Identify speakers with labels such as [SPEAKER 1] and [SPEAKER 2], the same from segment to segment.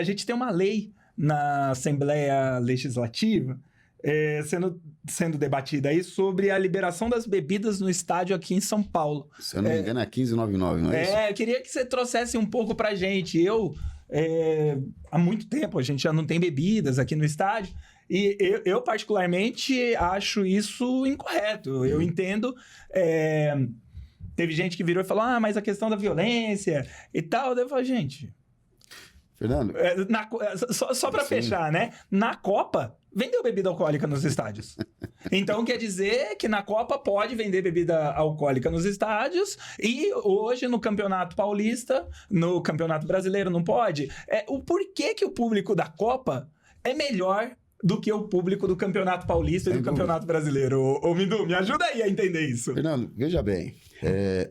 [SPEAKER 1] a gente tem uma lei na Assembleia Legislativa sendo debatida aí sobre a liberação das bebidas no estádio aqui em São Paulo.
[SPEAKER 2] Se eu não me engano, é 1599, não é isso?
[SPEAKER 1] Eu queria que você trouxesse um pouco pra gente. Há muito tempo, a gente já não tem bebidas aqui no estádio, e eu particularmente acho isso incorreto. Eu entendo... Teve gente que virou e falou, mas a questão da violência e tal. Eu falei, gente...
[SPEAKER 2] Fernando?
[SPEAKER 1] Só para fechar, né? Na Copa, vendeu bebida alcoólica nos estádios. Então, quer dizer que na Copa pode vender bebida alcoólica nos estádios e hoje no Campeonato Paulista, no Campeonato Brasileiro não pode. O porquê que o público da Copa é melhor do que o público do Campeonato Paulista e do Campeonato Brasileiro? Ô Mindu, me ajuda aí a entender isso.
[SPEAKER 2] Fernando, veja bem,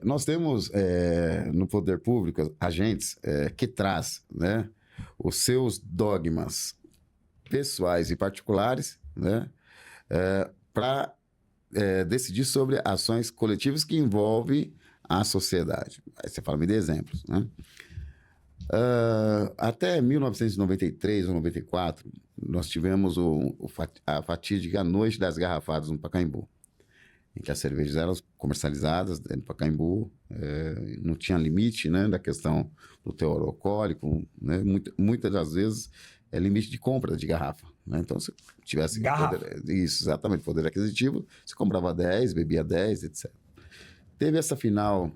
[SPEAKER 2] nós temos no poder público agentes que traz, né, os seus dogmas pessoais e particulares, né, para decidir sobre ações coletivas que envolvem a sociedade. Aí você fala, me dê exemplos, né? Até 1993 ou 94, nós tivemos a fatídica Noite das Garrafadas no Pacaembu, em que as cervejas eram comercializadas dentro do Pacaembu, não tinha limite, né, da questão do teor alcoólico, né, muitas das vezes é limite de compra de garrafa, né? Então, se tivesse isso, exatamente, poder aquisitivo, você comprava 10, bebia 10, etc. Teve essa final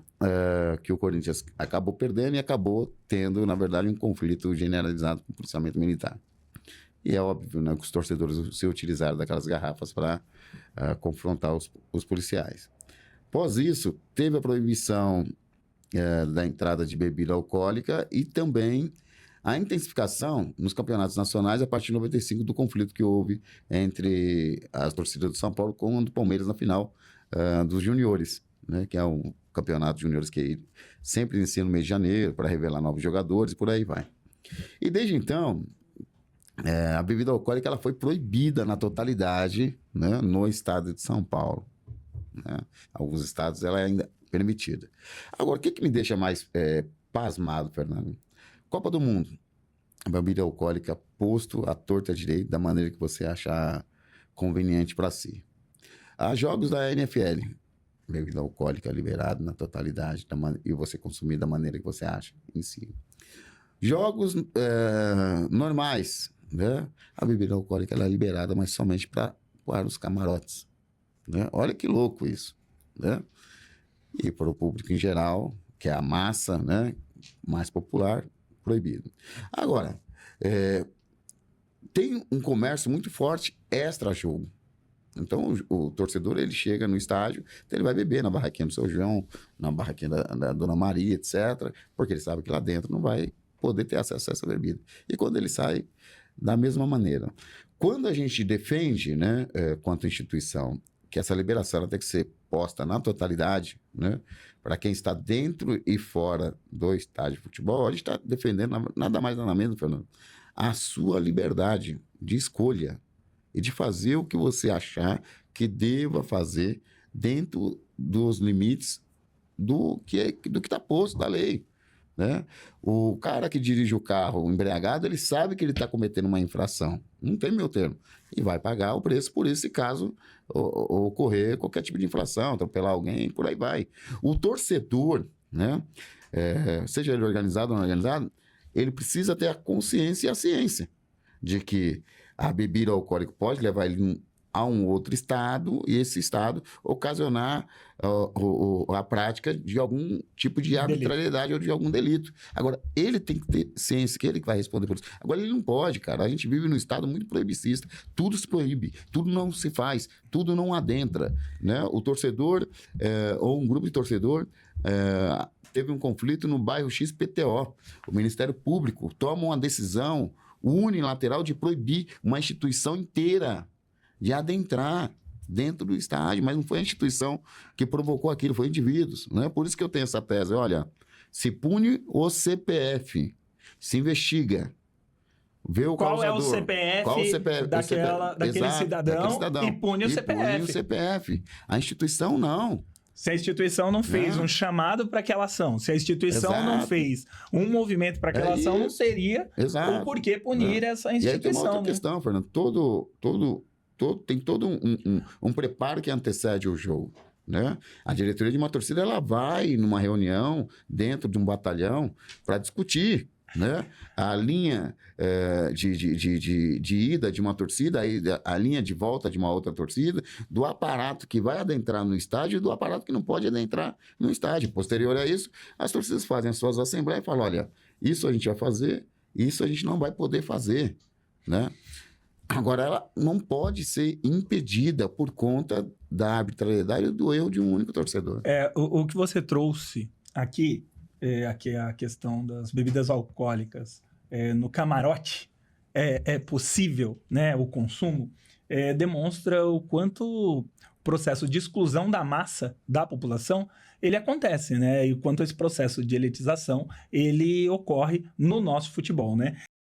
[SPEAKER 2] que o Corinthians acabou perdendo e acabou tendo, na verdade, um conflito generalizado com o policiamento militar. E é óbvio, né, que os torcedores se utilizaram daquelas garrafas para confrontar os policiais. Após isso, teve a proibição da entrada de bebida alcoólica e também a intensificação nos campeonatos nacionais a partir de 95 do conflito que houve entre as torcidas do São Paulo com a do Palmeiras na final dos juniores, né, que é um campeonato de juniores que sempre inicia no mês de janeiro para revelar novos jogadores e por aí vai. E desde então, a bebida alcoólica ela foi proibida na totalidade, né, no estado de São Paulo, né? Alguns estados ela é ainda permitida. Agora, o que me deixa mais pasmado, Fernando? Copa do Mundo, a bebida alcoólica posto à torta direita da maneira que você achar conveniente para si. Há jogos da NFL, bebida alcoólica liberada na totalidade e você consumir da maneira que você acha em si. Jogos normais, né? A bebida alcoólica ela é liberada, mas somente para os camarotes, né? Olha que louco isso, né? E para o público em geral, que é a massa, né, mais popular, proibido. Agora, tem um comércio muito forte extra-jogo. Então, o torcedor, ele chega no estádio, então ele vai beber na barraquinha do Seu João, na barraquinha da Dona Maria, etc., porque ele sabe que lá dentro não vai poder ter acesso a essa bebida. E quando ele sai, da mesma maneira. Quando a gente defende, né, quanto instituição, que essa liberação ela tem que ser posta na totalidade, né, para quem está dentro e fora do estádio de futebol, a gente está defendendo nada mais nada menos, Fernando, a sua liberdade de escolha e de fazer o que você achar que deva fazer dentro dos limites do que está posto da lei, né? O cara que dirige o carro embriagado, ele sabe que ele está cometendo uma infração, não tem meu termo, e vai pagar o preço por esse caso ocorrer qualquer tipo de infração, atropelar alguém, por aí vai. O torcedor, né, seja ele organizado ou não organizado, ele precisa ter a consciência e a ciência de que a bebida alcoólica pode levar ele a um outro estado e esse estado ocasionar a prática de algum tipo de arbitrariedade ou de algum delito. Agora, ele tem que ter ciência, que ele vai responder por isso. Agora, ele não pode, cara. A gente vive num estado muito proibicista. Tudo se proíbe, tudo não se faz, tudo não adentra, né? O torcedor, ou um grupo de torcedor, teve um conflito no bairro XPTO. O Ministério Público toma uma decisão unilateral de proibir uma instituição inteira de adentrar dentro do estádio, mas não foi a instituição que provocou aquilo, foi indivíduos, né? Por isso que eu tenho essa tese, olha, se pune o CPF, se investiga, vê o causador.
[SPEAKER 1] Qual é o CPF daquele cidadão,
[SPEAKER 2] daquele cidadão
[SPEAKER 1] e pune o CPF.
[SPEAKER 2] Pune o CPF. A instituição não.
[SPEAKER 1] Se a instituição não fez
[SPEAKER 2] Não.
[SPEAKER 1] um chamado para aquela ação, se a instituição não
[SPEAKER 2] Exato.
[SPEAKER 1] fez um movimento para aquela ação, não
[SPEAKER 2] isso.
[SPEAKER 1] teria
[SPEAKER 2] Exato.
[SPEAKER 1] o porquê punir essa
[SPEAKER 2] E aí tem uma
[SPEAKER 1] instituição.
[SPEAKER 2] outra
[SPEAKER 1] né?
[SPEAKER 2] questão, Fernando. Tem todo um preparo que antecede o jogo. Né? A diretoria de uma torcida ela vai numa reunião dentro de um batalhão para discutir. Né? A linha de ida de uma torcida, a linha de volta de uma outra torcida, do aparato que vai adentrar no estádio e do aparato que não pode adentrar no estádio. Posterior a isso, as torcidas fazem as suas assembleias e falam, olha, isso a gente vai fazer, isso a gente não vai poder fazer. Né? Agora, ela não pode ser impedida por conta da arbitrariedade do erro de um único torcedor.
[SPEAKER 1] O que você trouxe aqui é a questão das bebidas alcoólicas no camarote, é possível, né, o consumo, demonstra o quanto o processo de exclusão da massa da população ele acontece, né? E o quanto esse processo de elitização ele ocorre no nosso futebol, né?